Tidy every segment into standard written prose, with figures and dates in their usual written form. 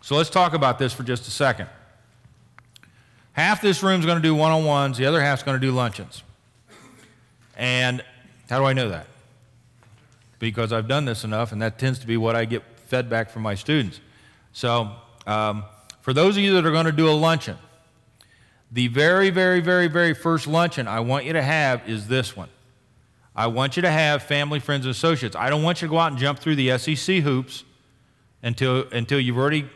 So let's talk about this for just a second. Half this room's going to do one-on-ones, the other half's going to do luncheons. And how do I know that? Because I've done this enough, and that tends to be what I get fed back from my students. So for those of you that are going to do a luncheon, the very, very, very, very first luncheon I want you to have is this one. I want you to have family, friends, and associates. I don't want you to go out and jump through the SEC hoops until you've already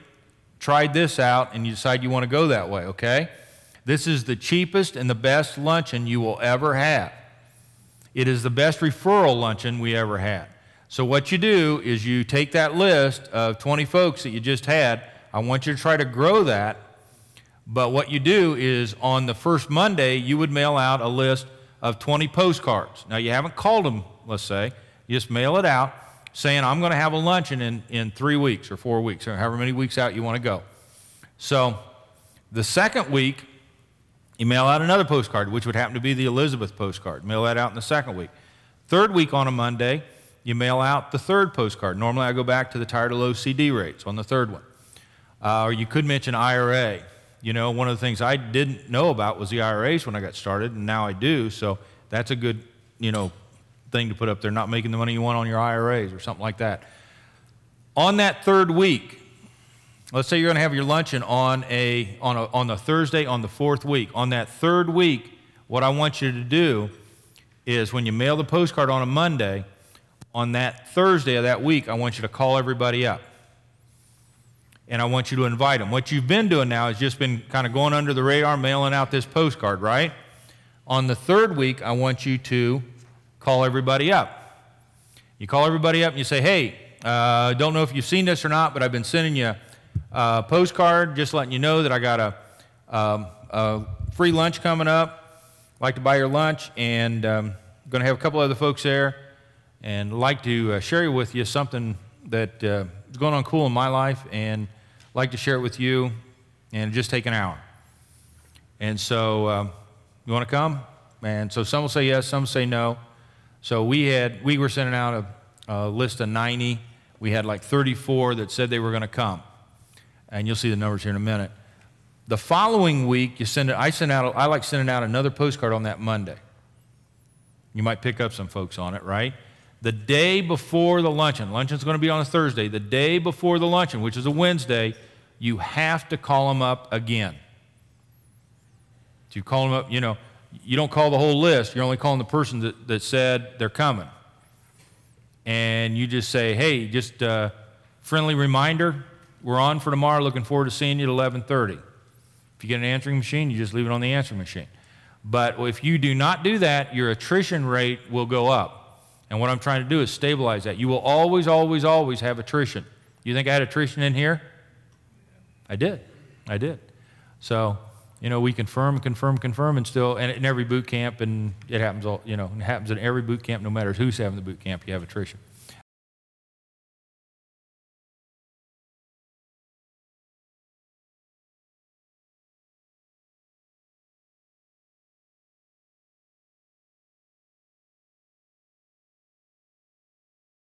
tried this out and you decide you want to go that way, okay? This is the cheapest and the best luncheon you will ever have. It is the best referral luncheon we ever had. So what you do is you take that list of 20 folks that you just had. I want you to try to grow that. But what you do is on the first Monday, you would mail out a list of 20 postcards. Now, you haven't called them, let's say. You just mail it out saying, I'm going to have a luncheon in 3 weeks or 4 weeks, or however many weeks out you want to go. So the second week, you mail out another postcard, which would happen to be the Elizabeth postcard. Mail that out in the second week. Third week on a Monday, you mail out the third postcard. Normally, I go back to the tired of low CD rates on the third one. Or you could mention IRA. You know, one of the things I didn't know about was the IRAs when I got started, and now I do. So that's a good, thing to put up there, not making the money you want on your IRAs or something like that. On that third week, let's say you're going to have your luncheon on the Thursday on the fourth week. On that third week, what I want you to do is when you mail the postcard on a Monday, on that Thursday of that week, I want you to call everybody up. And I want you to invite them. What you've been doing now is just been kind of going under the radar, mailing out this postcard, right? On the third week, I want you to call everybody up. You call everybody up and you say, hey, don't know if you've seen this or not, but I've been sending you a postcard, just letting you know that I got a free lunch coming up. I'd like to buy your lunch, and going to have a couple other folks there, and like to share with you something that is going on cool in my life, and like to share it with you, and just take an hour. And so, you want to come? And so some will say yes, some will say no. So we were sending out a list of 90. We had like 34 that said they were going to come. And you'll see the numbers here in a minute. The following week, I like sending out another postcard on that Monday. You might pick up some folks on it, right? The day before the luncheon's going to be on a Thursday. The day before the luncheon, which is a Wednesday, you have to call them up again. So you call them up, you don't call the whole list. You're only calling the person that said they're coming. And you just say, hey, just friendly reminder, we're on for tomorrow. Looking forward to seeing you at 11:30. If you get an answering machine, you just leave it on the answering machine. But if you do not do that, your attrition rate will go up. And what I'm trying to do is stabilize that. You will always, always, always have attrition. You think I had attrition in here? I did. So, we confirm, and still, and in every boot camp, and it happens it happens in every boot camp, no matter who's having the boot camp, you have attrition.